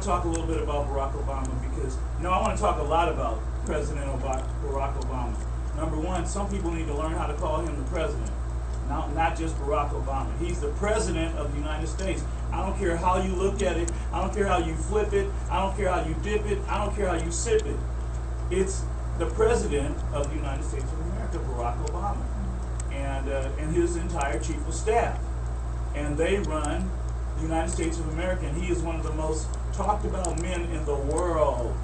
to talk a little bit about Barack Obama because, no, I want to talk a lot about President Barack Obama. Number one, some people need to learn how to call him the president, not just Barack Obama. He's the president of the United States. I don't care how you look at it. I don't care how you flip it. I don't care how you dip it. I don't care how you sip it. It's the president of the United States of America, Barack Obama, and his entire chief of staff. And they run the United States of America, and he is one of the most talked about men in the world.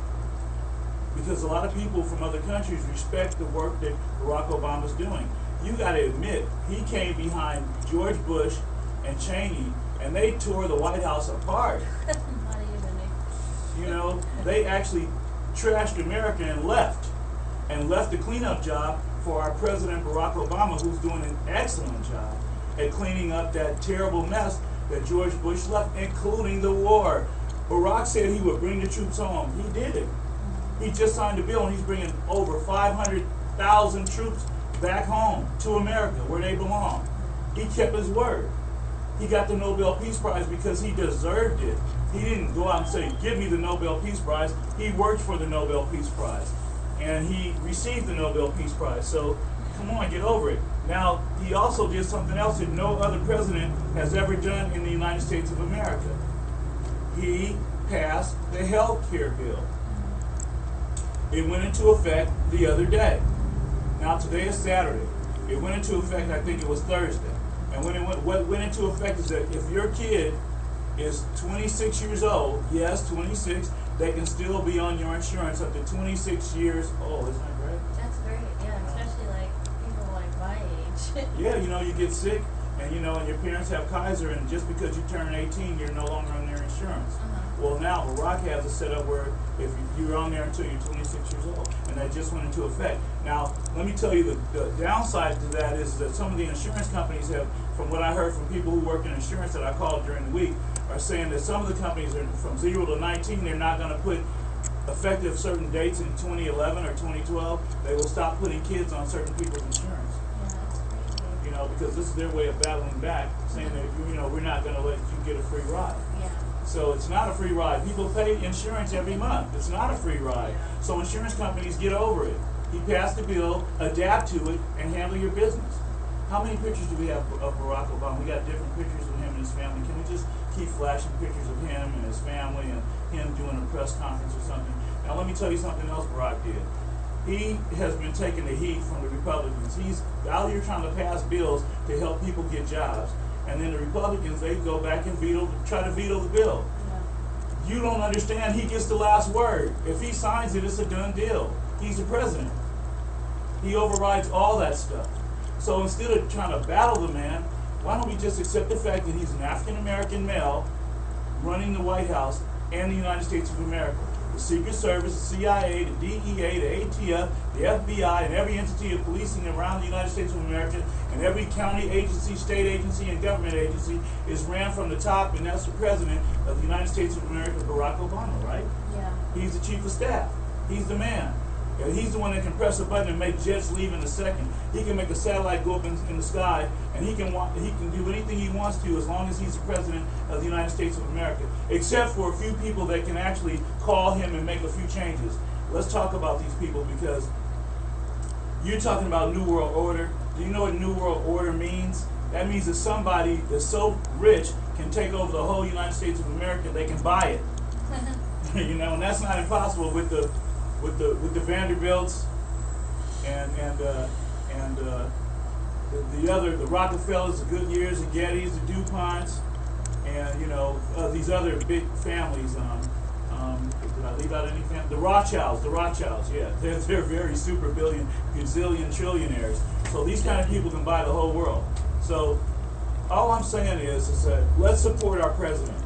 Because a lot of people from other countries respect the work that Barack Obama's doing. You got to admit, he came behind George Bush and Cheney, and they tore the White House apart. Not even. You know, they actually trashed America and left the cleanup job for our President Barack Obama, who's doing an excellent job at cleaning up that terrible mess that George Bush left, including the war. Barack said he would bring the troops home. He did it. He just signed a bill, and he's bringing over 500,000 troops back home to America, where they belong. He kept his word. He got the Nobel Peace Prize because he deserved it. He didn't go out and say, give me the Nobel Peace Prize. He worked for the Nobel Peace Prize, and he received the Nobel Peace Prize. So come on, get over it. Now, he also did something else that no other president has ever done in the United States of America. He passed the health care bill. It went into effect the other day. Now today is Saturday. It went into effect, I think it was Thursday. And what went into effect is that if your kid is 26 years old, yes, 26, they can still be on your insurance up to 26 years old. Isn't that great? That's great, yeah, especially like people like my age. Yeah, you know, you get sick and you know, and your parents have Kaiser, and just because you turn 18, you're no longer on their insurance. Well, now Barack has a setup where if you're on there until you're 26 years old, and that just went into effect. Now, let me tell you the downside to that is that some of the insurance companies have, from what I heard from people who work in insurance that I called during the week, are saying that some of the companies are from 0 to 19, they're not going to put effective certain dates in 2011 or 2012. They will stop putting kids on certain people's insurance. Yeah, that's crazy. You know, because this is their way of battling back, saying that, you know, we're not going to let you get a free ride. Yeah. So it's not a free ride. People pay insurance every month. It's not a free ride. So insurance companies, get over it. He passed the bill, adapt to it, and handle your business. How many pictures do we have of Barack Obama? We got different pictures of him and his family. Can we just keep flashing pictures of him and his family and him doing a press conference or something? Now let me tell you something else Barack did. He has been taking the heat from the Republicans. He's out here trying to pass bills to help people get jobs. And then the Republicans, they go back and try to veto the bill. Yeah. You don't understand, he gets the last word. If he signs it, it's a done deal. He's the president. He overrides all that stuff. So instead of trying to battle the man, why don't we just accept the fact that he's an African-American male running the White House and the United States of America? The Secret Service, the CIA, the DEA, the ATF, the FBI, and every entity of policing around the United States of America, and every county agency, state agency, and government agency is ran from the top, and that's the President of the United States of America, Barack Obama, right? Yeah. He's the chief of staff. He's the man. And he's the one that can press a button and make jets leave in a second. He can make a satellite go up in the sky, and he can do anything he wants to as long as he's the President of the United States of America, except for a few people that can actually call him and make a few changes. Let's talk about these people, because you're talking about New World Order. Do you know what New World Order means? That means that somebody that's so rich can take over the whole United States of America, they can buy it. You know, and that's not impossible with the Vanderbilts and the Rockefellers, the Goodyears, the Gettys, the DuPonts, and you know these other big families. Did I leave out any family? The Rothschilds, yeah, they're very super billion, gazillion, trillionaires. So these kind of people can buy the whole world. So all I'm saying is that let's support our president,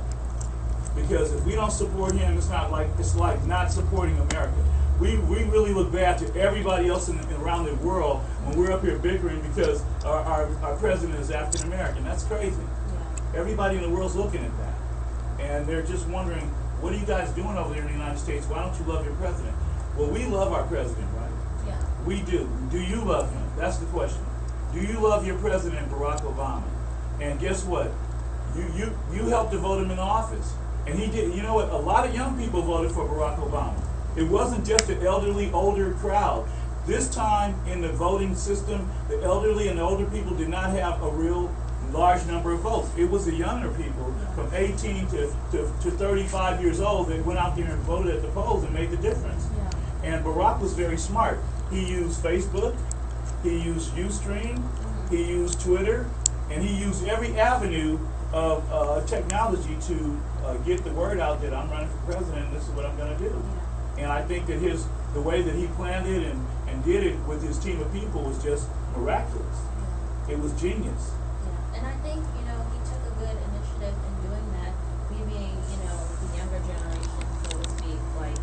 because if we don't support him, it's like not supporting America. We really look bad to everybody else around the world when we're up here bickering because our president is African American. That's crazy. Yeah. Everybody in the world's looking at that, and they're just wondering, what are you guys doing over there in the United States? Why don't you love your president? Well, we love our president, right? Yeah. We do. Do you love him? That's the question. Do you love your president, Barack Obama? And guess what? You helped to vote him in office. And he did, you know what, a lot of young people voted for Barack Obama. It wasn't just the elderly, older crowd. This time in the voting system, the elderly and the older people did not have a real large number of votes. It was the younger people from 18 to 35 years old that went out there and voted at the polls and made the difference. Yeah. And Barack was very smart. He used Facebook, he used Ustream, he used Twitter, and he used every avenue of technology to get the word out that I'm running for president and this is what I'm going to do. Yeah. And I think that the way that he planned it and did it with his team of people was just miraculous. Yeah. It was genius. Yeah. And I think, you know, he took a good initiative in doing that. We being, you know, the younger generation, so to speak, like,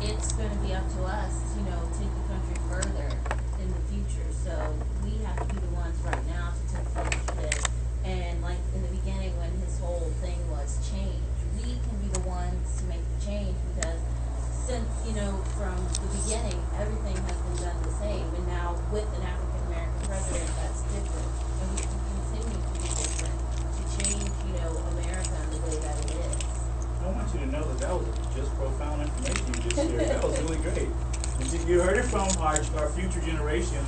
it's going to be up to us, you know, take the country further in the future. So we have to be the ones right now to take the initiative. And like in the beginning when his whole thing was change, we can be the ones to make the change because since, you know, from the beginning, everything has been done the same. And now with an African-American president, that's different. And we can continue to be different to change, you know, America in the way that it is. I want you to know that was just profound information you just shared. That was really great. You heard it from our future generation.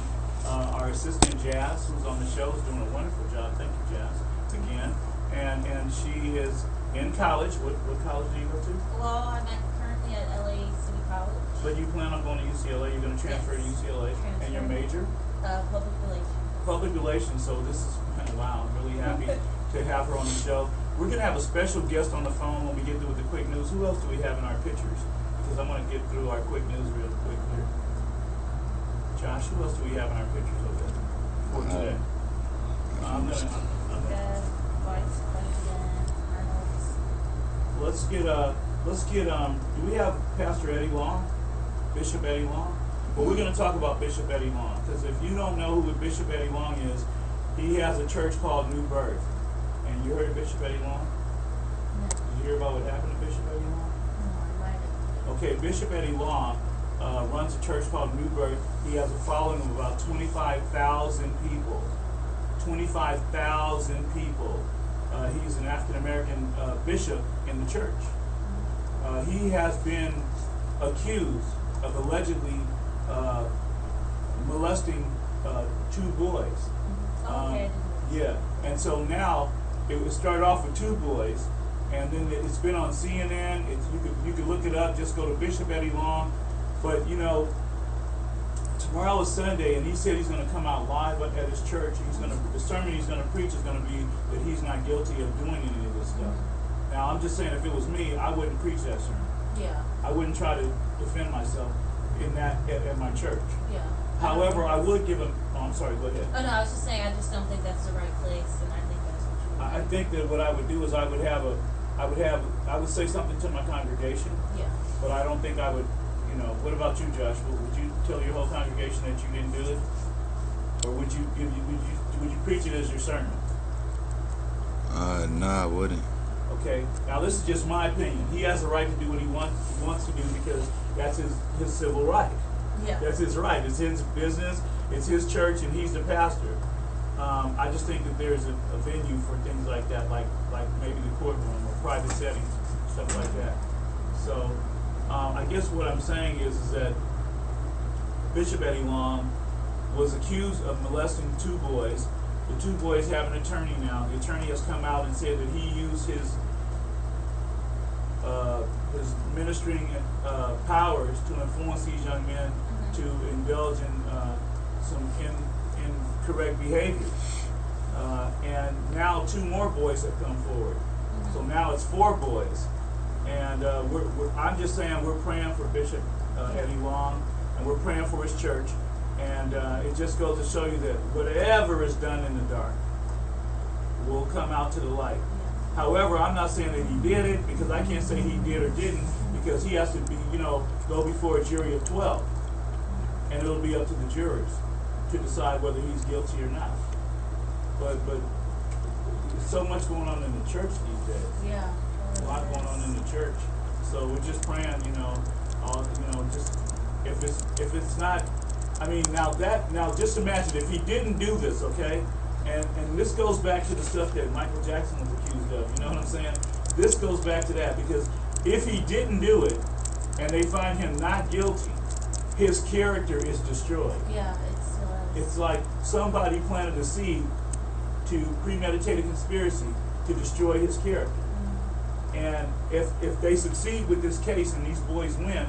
Our assistant Jazz, who's on the show, is doing a wonderful job. Thank you, Jazz, again. And she is in college. What college do you go to? Well, I'm currently at LA City College. But you plan on going to UCLA. You're going to transfer to UCLA. Transfer. And your major? Public relations. Public relations. So this is, wow, I'm really happy to have her on the show. We're going to have a special guest on the phone when we get through with the quick news. Who else do we have in our pictures? Because I want to get through our quick news real quick here. Josh, who else do we have in our pictures over there for today? I'm gonna, Vice President Arnold. let's get, do we have Pastor Eddie Long? Bishop Eddie Long? Well, we're going to talk about Bishop Eddie Long, because if you don't know who Bishop Eddie Long is, he has a church called New Birth. And you heard of Bishop Eddie Long? No. Did you hear about what happened to Bishop Eddie Long? No, I might have. Okay, Bishop Eddie Long runs a church called New Birth. He has a following of about 25,000 people. 25,000 people. He's an African-American bishop in the church. He has been accused of allegedly molesting 2 boys. Okay. Yeah, and so now it started off with 2 boys, and then it's been on CNN. You could look it up. Just go to Bishop Eddie Long. But you know, tomorrow is Sunday, and he said he's going to come out live at his church. The sermon he's going to preach is going to be that he's not guilty of doing any of this stuff. Now, I'm just saying, if it was me, I wouldn't preach that sermon. Yeah. I wouldn't try to defend myself in that at my church. Yeah. However, I would give him. Oh, I'm sorry. Go ahead. Oh no, I was just saying I just don't think that's the right place, and I think that's what you. I think that what I would do is I would say something to my congregation. Yeah. But I don't think I would. You know, what about you, Josh? Would you tell your whole congregation that you didn't do it, or would you preach it as your sermon? No, I wouldn't. Okay. Now this is just my opinion. He has the right to do what he wants to do because that's his civil right. Yeah. That's his right. It's his business. It's his church, and he's the pastor. I just think that there's a venue for things like that, like maybe the courtroom or private settings, stuff like that. So. I guess what I'm saying is that Bishop Eddie Long was accused of molesting 2 boys. The 2 boys have an attorney now. The attorney has come out and said that he used his ministering powers to influence these young men to indulge in some incorrect behavior. And now 2 more boys have come forward. So now it's 4 boys. And I'm just saying we're praying for Bishop Eddie Long, and we're praying for his church. And it just goes to show you that whatever is done in the dark will come out to the light. However, I'm not saying that he did it, because I can't say he did or didn't, because he has to be, go before a jury of 12. And it'll be up to the jurors to decide whether he's guilty or not. But there's so much going on in the church these days. Yeah. A lot going on in the church, so we're just praying, just if it's not, now just imagine if he didn't do this, okay, and this goes back to the stuff that Michael Jackson was accused of. You know what I'm saying? this goes back to that, because if he didn't do it and they find him not guilty, his character is destroyed. Yeah, It's like somebody planted a seed to premeditate a conspiracy to destroy his character. And if they succeed with this case and these boys win,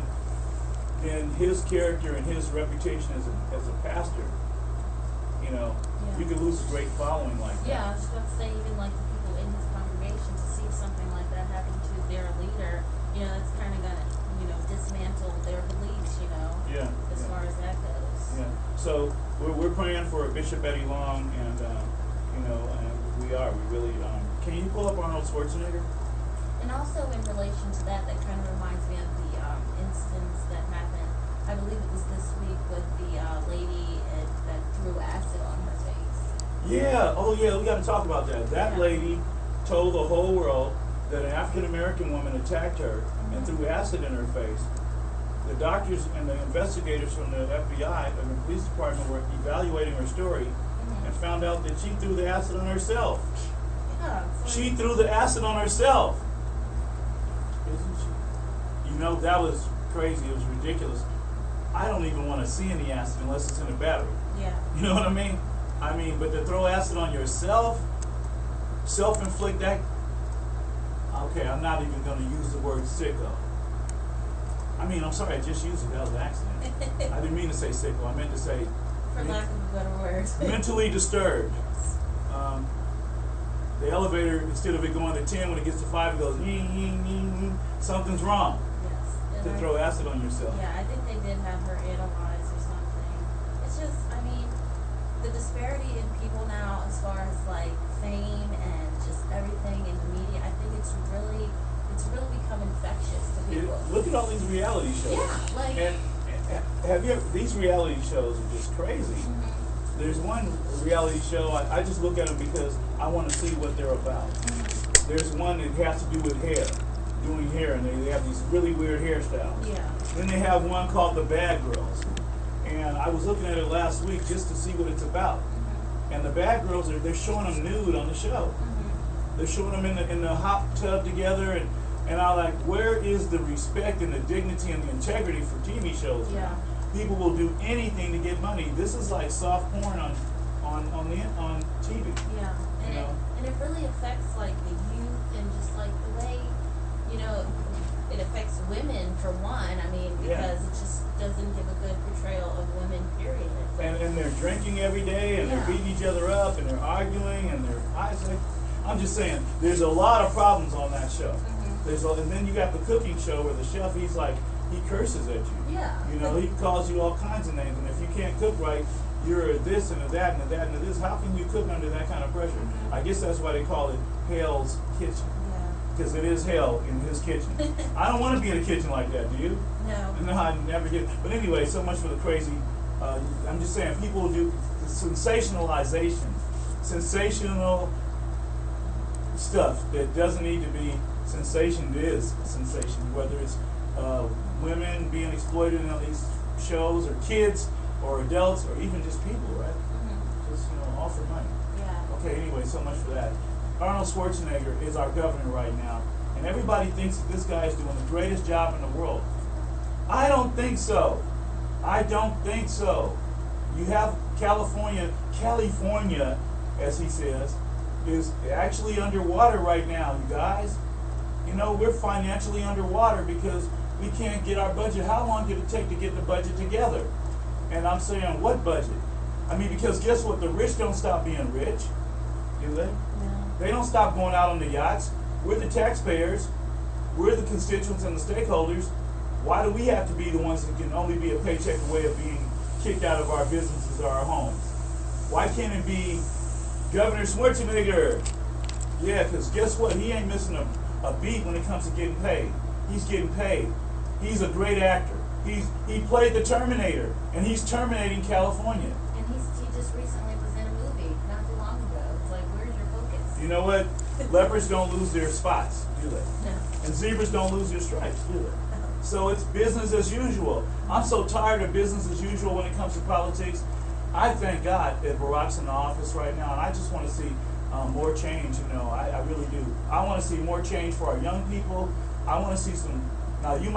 then his character and his reputation as a pastor, you could lose a great following like that. Yeah, I was about to say, even like the people in his congregation, to see something like that happen to their leader, that's kind of gonna, dismantle their beliefs, as far as that goes. Yeah. So we're praying for Bishop Eddie Long, and and we really. Can you pull up Arnold Schwarzenegger? And also in relation to that, that kind of reminds me of the instance that happened, I believe it was this week, with the lady that threw acid on her face. Yeah, oh yeah, we got to talk about that. That lady told the whole world that an African-American woman attacked her and threw acid in her face. The doctors and the investigators from the FBI and the police department were evaluating her story and found out that she threw the acid on herself. Yeah, She threw the acid on herself. Isn't she? That was crazy. It was ridiculous. I don't even want to see any acid unless it's in a battery. Yeah. You know what I mean? But to throw acid on yourself, self-inflict that. Okay, I'm not even going to use the word sicko. I'm sorry, I just used it. That was an accident. I didn't mean to say sicko. I meant to say, for lack of a better word, mentally disturbed. Yes. The elevator, instead of it going to 10, when it gets to 5, it goes, something's wrong. Yes. To throw acid on yourself. Yeah, I think they did have her analyzed or something. It's just, the disparity in people now, as far as like fame and just everything in the media, I think it's really become infectious to people. Look at all these reality shows. Yeah, like. And have you ever, these reality shows are just crazy. There's one reality show, I just look at them because I want to see what they're about. There's one that has to do with hair, doing hair, and they have these really weird hairstyles. Yeah. Then they have one called The Bad Girls. And I was looking at it last week just to see what it's about. And the Bad Girls, they're showing them nude on the show. They're showing them in the hot tub together, and I'm like, where is the respect and the dignity and the integrity for TV shows? Yeah. People will do anything to get money. This is like soft porn on TV. Yeah, and it really affects like the youth and just like the way, it affects women for one. Because it just doesn't give a good portrayal of women, period. And they're drinking every day, and they're beating each other up, and they're arguing, and I'm just saying, there's a lot of problems on that show. And then you got the cooking show where the chef, he curses at you. Yeah. He calls you all kinds of names, and if you can't cook right, you're a this and a that and a that and a this. How can you cook under that kind of pressure? I guess that's why they call it Hell's Kitchen. Yeah. Because it is hell in his kitchen. I don't want to be in a kitchen like that, do you? No. No, I never get. But anyway, so much for the crazy. I'm just saying, people do sensationalization, sensational stuff that doesn't need to be. Sensation is sensation, whether it's women being exploited in these shows, or kids, or adults, or even just people, right? Just all for money. Yeah. Okay. Anyway, so much for that. Arnold Schwarzenegger is our governor right now, and everybody thinks that this guy is doing the greatest job in the world. I don't think so. I don't think so. You have California, as he says, is actually underwater right now, you guys. We're financially underwater because we can't get our budget. How long did it take to get the budget together? And I'm saying, what budget? Because guess what? The rich don't stop being rich, do they? No. They don't stop going out on the yachts. We're the taxpayers. We're the constituents and the stakeholders. Why do we have to be the ones that can only be a paycheck away of being kicked out of our businesses or our homes? Why can't it be Governor Schwarzenegger? Yeah, because guess what? He ain't missing a beat when it comes to getting paid. He's getting paid. He's a great actor. He played the Terminator, and he's terminating California. And he just recently was in a movie not too long ago. It's like, where's your focus? You know what? Leopards don't lose their spots, do they? No. And zebras don't lose their stripes, do they? So it's business as usual. I'm so tired of business as usual when it comes to politics. I thank God that Barack's in the office right now, and I just want to see more change. You know, I really do. I want to see more change for our young people. I want to see some. Now you.